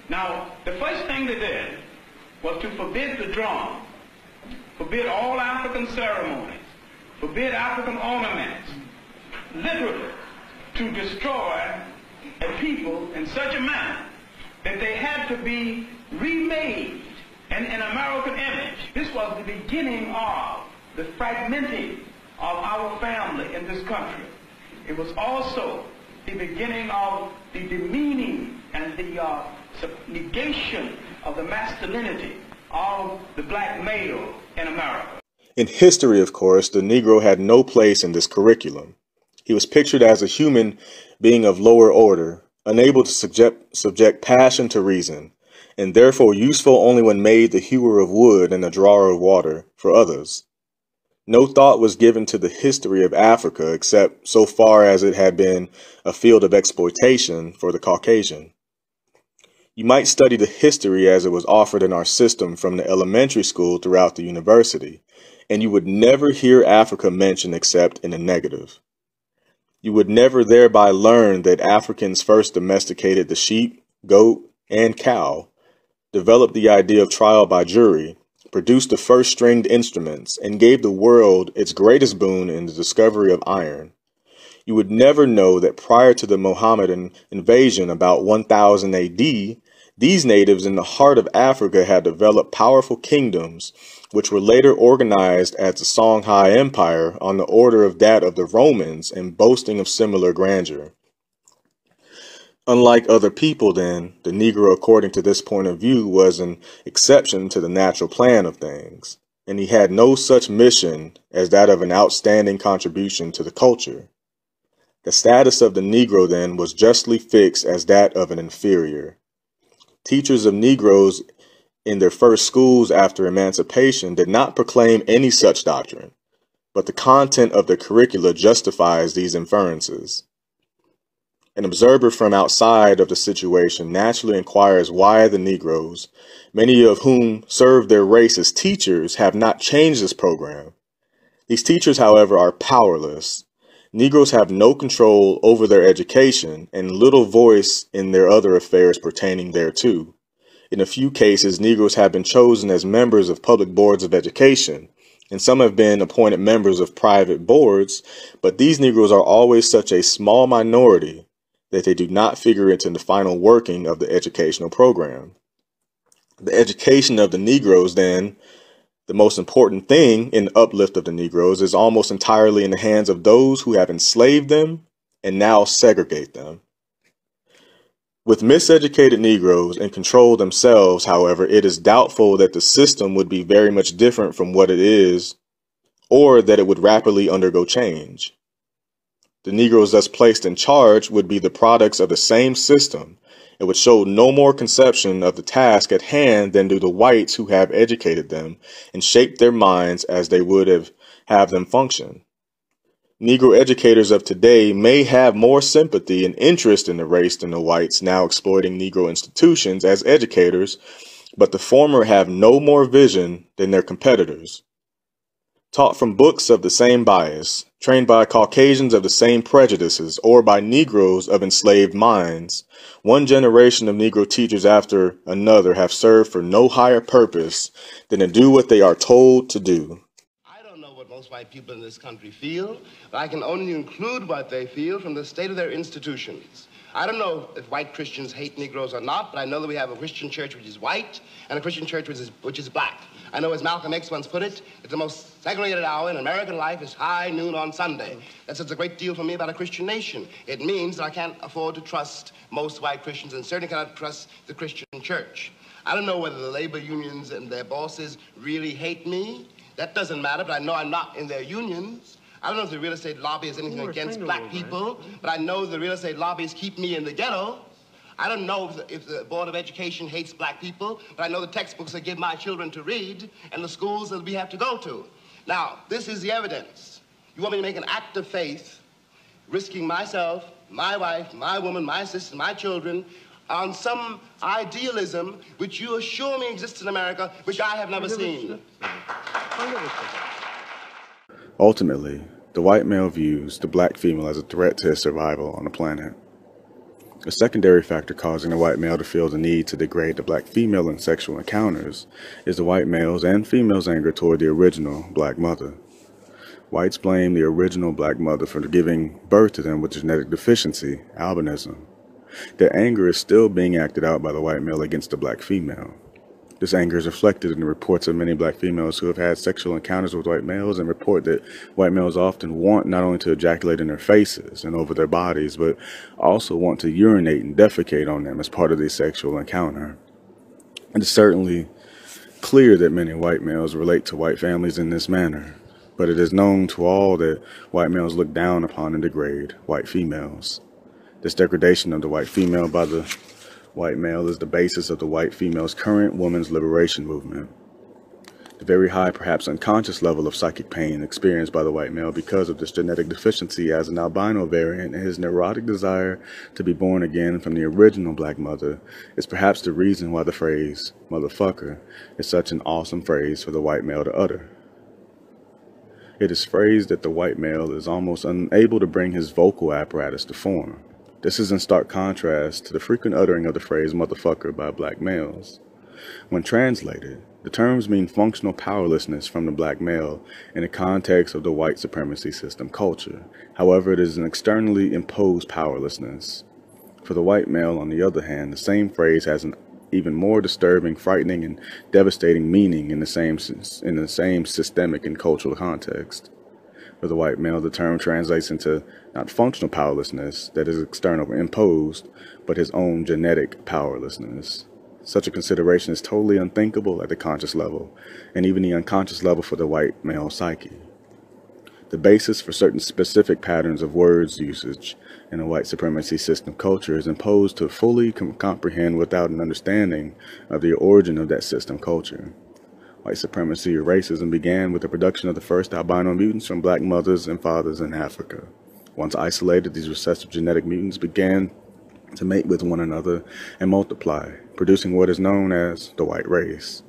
Now, the first thing they did was to forbid the drum, forbid all African ceremonies, forbid African ornaments, literally to destroy a people in such a manner that they had to be remade in an American image. This was the beginning of the fragmenting of our family in this country. It was also the beginning of the demeaning and the negation of the masculinity of the black male in America. In history, of course, the Negro had no place in this curriculum. He was pictured as a human being of lower order, unable to subject passion to reason, and therefore useful only when made the hewer of wood and the drawer of water for others. No thought was given to the history of Africa except so far as it had been a field of exploitation for the Caucasian. You might study the history as it was offered in our system from the elementary school throughout the university, and you would never hear Africa mentioned except in a negative. You would never thereby learn that Africans first domesticated the sheep, goat, and cow, developed the idea of trial by jury, produced the first stringed instruments, and gave the world its greatest boon in the discovery of iron. You would never know that prior to the Mohammedan invasion about 1000 AD, these natives in the heart of Africa had developed powerful kingdoms, which were later organized as the Songhai Empire on the order of that of the Romans and boasting of similar grandeur. Unlike other people, then, the Negro, according to this point of view, was an exception to the natural plan of things, and he had no such mission as that of an outstanding contribution to the culture. The status of the Negro, then, was justly fixed as that of an inferior. Teachers of Negroes in their first schools after emancipation did not proclaim any such doctrine, but the content of the curricula justifies these inferences. An observer from outside of the situation naturally inquires why the Negroes, many of whom served their race as teachers, have not changed this program. These teachers, however, are powerless. Negroes have no control over their education and little voice in their other affairs pertaining thereto. In a few cases, Negroes have been chosen as members of public boards of education, and some have been appointed members of private boards, but these Negroes are always such a small minority that they do not figure into the final working of the educational program. The education of the Negroes, then, the most important thing in the uplift of the Negroes, is almost entirely in the hands of those who have enslaved them and now segregate them. With miseducated Negroes in control themselves, however, it is doubtful that the system would be very much different from what it is, or that it would rapidly undergo change. The Negroes thus placed in charge would be the products of the same system and would show no more conception of the task at hand than do the whites who have educated them and shaped their minds as they would have them function. Negro educators of today may have more sympathy and interest in the race than the whites now exploiting Negro institutions as educators, but the former have no more vision than their competitors. Taught from books of the same bias, trained by Caucasians of the same prejudices, or by Negroes of enslaved minds, one generation of Negro teachers after another have served for no higher purpose than to do what they are told to do. I don't know what most white people in this country feel, but I can only include what they feel from the state of their institutions. I don't know if white Christians hate Negroes or not, but I know that we have a Christian church which is white and a Christian church which is black. I know, as Malcolm X once put it, that the most segregated hour in American life is high noon on Sunday. That says a great deal for me about a Christian nation. It means that I can't afford to trust most white Christians and certainly cannot trust the Christian church. I don't know whether the labor unions and their bosses really hate me. That doesn't matter, but I know I'm not in their unions. I don't know if the real estate lobby is anything against black people, but I know the real estate lobbies keep me in the ghetto. I don't know if the Board of Education hates black people, but I know the textbooks I give my children to read and the schools that we have to go to. Now, this is the evidence. You want me to make an act of faith, risking myself, my wife, my woman, my sister, my children, on some idealism which you assure me exists in America, which I have never seen. Ultimately, the white male views the black female as a threat to his survival on the planet. A secondary factor causing the white male to feel the need to degrade the black female in sexual encounters is the white male's and female's anger toward the original black mother. Whites blame the original black mother for giving birth to them with genetic deficiency, albinism. Their anger is still being acted out by the white male against the black female. This anger is reflected in the reports of many black females who have had sexual encounters with white males and report that white males often want not only to ejaculate in their faces and over their bodies, but also want to urinate and defecate on them as part of the sexual encounter. It is certainly clear that many white males relate to white families in this manner, but it is known to all that white males look down upon and degrade white females. This degradation of the white female by the white male is the basis of the white female's current women's liberation movement. The very high, perhaps unconscious level of psychic pain experienced by the white male because of this genetic deficiency as an albino variant and his neurotic desire to be born again from the original black mother is perhaps the reason why the phrase motherfucker is such an awesome phrase for the white male to utter. It is phrased that the white male is almost unable to bring his vocal apparatus to form. This is in stark contrast to the frequent uttering of the phrase motherfucker by black males. When translated, the terms mean functional powerlessness from the black male in the context of the white supremacy system culture. However, it is an externally imposed powerlessness. For the white male, on the other hand, the same phrase has an even more disturbing, frightening, and devastating meaning in the same systemic and cultural context. For the white male, the term translates into not functional powerlessness that is external imposed, but his own genetic powerlessness. Such a consideration is totally unthinkable at the conscious level, and even the unconscious level for the white male psyche. The basis for certain specific patterns of words usage in a white supremacy system culture is imposed to fully comprehend without an understanding of the origin of that system culture. White supremacy or racism began with the production of the first albino mutants from black mothers and fathers in Africa. Once isolated, these recessive genetic mutants began to mate with one another and multiply, producing what is known as the white race.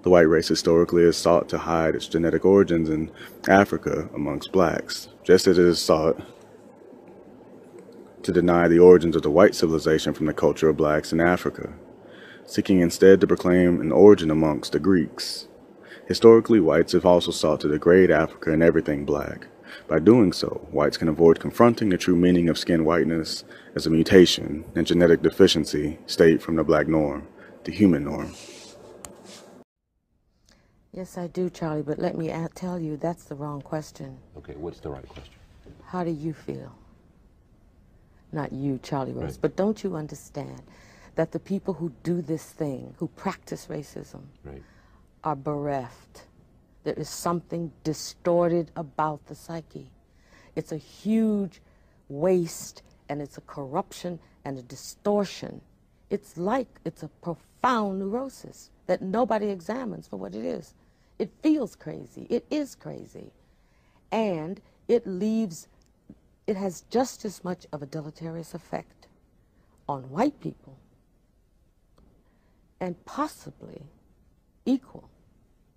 The white race historically has sought to hide its genetic origins in Africa amongst blacks, just as it has sought to deny the origins of the white civilization from the culture of blacks in Africa, seeking instead to proclaim an origin amongst the Greeks. Historically, whites have also sought to degrade Africa and everything black. By doing so, whites can avoid confronting the true meaning of skin whiteness as a mutation and genetic deficiency state from the black norm, the human norm. Yes, I do, Charlie, but let me tell you, that's the wrong question. Okay, what's the right question? How do you feel? Not you, Charlie Rose, right. But don't you understand that the people who do this thing, who practice racism, right. are bereft? There is something distorted about the psyche. It's a huge waste, and it's a corruption and a distortion. It's a profound neurosis that nobody examines for what it is. It feels crazy. It is crazy. And it has just as much of a deleterious effect on white people, and possibly equal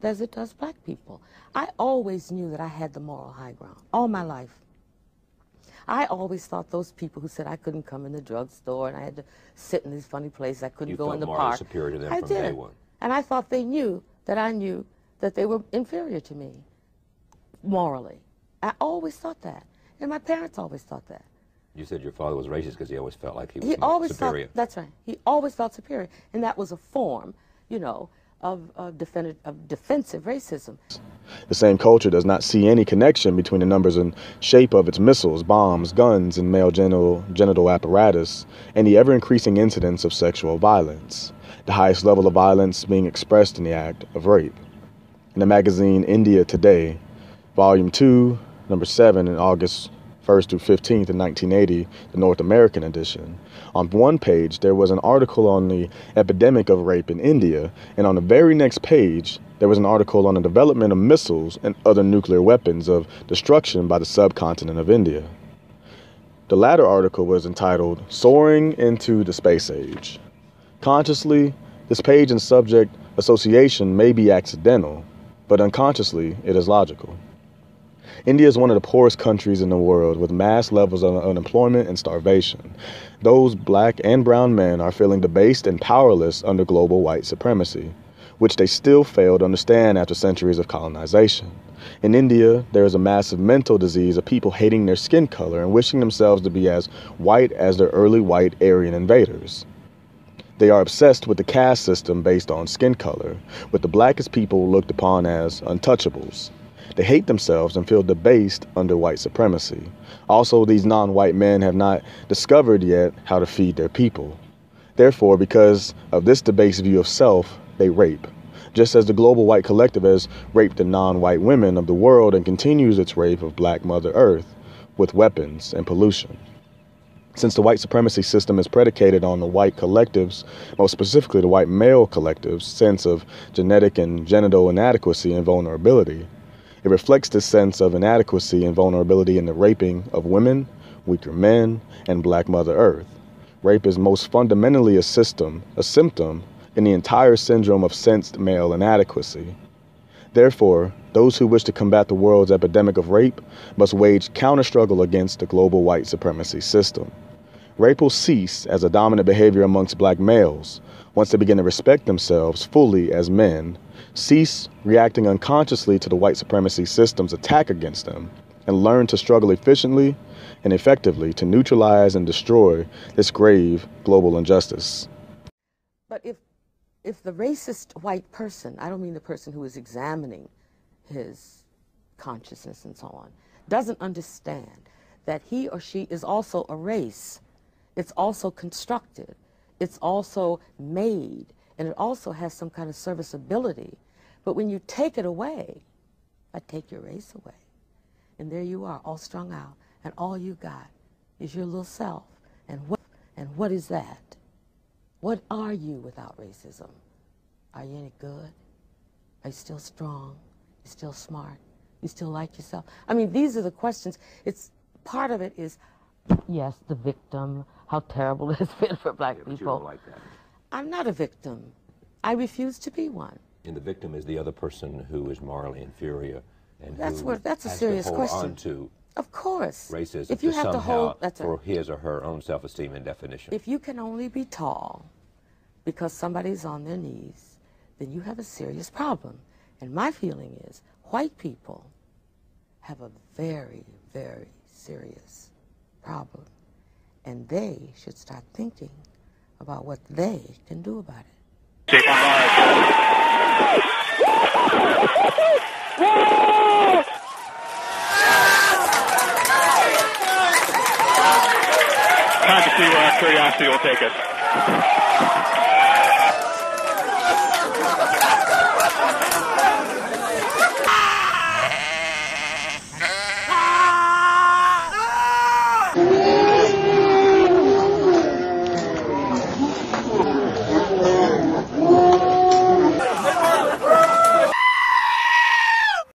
as it does black people. I always knew that I had the moral high ground all my life. I always thought those people who said I couldn't come in the drugstore and I had to sit in these funny places, I couldn't go in the park. You felt morally superior to them from day one. And I thought they knew that I knew that they were inferior to me morally. I always thought that. And my parents always thought that. You said your father was racist because he always felt like he was superior. That's right. He always felt superior. And that was a form, you know, of defensive racism. The same culture does not see any connection between the numbers and shape of its missiles, bombs, guns, and male genital apparatus, and the ever-increasing incidence of sexual violence, the highest level of violence being expressed in the act of rape. In the magazine India Today, Volume 2, Number 7, in August 1st through 15th in 1980, the North American edition. On one page, there was an article on the epidemic of rape in India, and on the very next page, there was an article on the development of missiles and other nuclear weapons of destruction by the subcontinent of India. The latter article was entitled, Soaring into the Space Age. Consciously, this page and subject association may be accidental, but unconsciously, it is logical. India is one of the poorest countries in the world with mass levels of unemployment and starvation. Those black and brown men are feeling debased and powerless under global white supremacy, which they still fail to understand after centuries of colonization. In India, there is a massive mental disease of people hating their skin color and wishing themselves to be as white as their early white Aryan invaders. They are obsessed with the caste system based on skin color, with the blackest people looked upon as untouchables. They hate themselves and feel debased under white supremacy. Also, these non-white men have not discovered yet how to feed their people. Therefore, because of this debased view of self, they rape. Just as the global white collective has raped the non-white women of the world and continues its rape of Black Mother Earth with weapons and pollution. Since the white supremacy system is predicated on the white collectives, most specifically the white male collective's sense of genetic and genital inadequacy and vulnerability, it reflects this sense of inadequacy and vulnerability in the raping of women, weaker men, and Black Mother Earth. Rape is most fundamentally a symptom in the entire syndrome of sensed male inadequacy. Therefore, those who wish to combat the world's epidemic of rape must wage counter-struggle against the global white supremacy system. Rape will cease as a dominant behavior amongst black males once they begin to respect themselves fully as men, cease reacting unconsciously to the white supremacy system's attack against them, and learn to struggle efficiently and effectively to neutralize and destroy this grave global injustice. But if the racist white person, I don't mean the person who is examining his consciousness and so on, doesn't understand that he or she is also a race, it's also constructed, it's also made, and it also has some kind of serviceability. But when you take it away, I take your race away, and there you are, all strung out, and all you got is your little self. And what is that? What are you without racism? Are you any good? Are you still strong? You still smart? You still like yourself? I mean, these are the questions. It's part of it is, yes, the victim, how terrible it has been for black people. But you don't like that. I'm not a victim. I refuse to be one. And the victim is the other person who is morally inferior and that's who that's a has serious to hold question. on to of course racism if you to have somehow to hold, that's for right. his or her own self-esteem and definition. If you can only be tall because somebody's on their knees, then you have a serious problem. And my feeling is white people have a very, very serious problem. And they should start thinking about what they can do about it. Time to see where our curiosity will take us.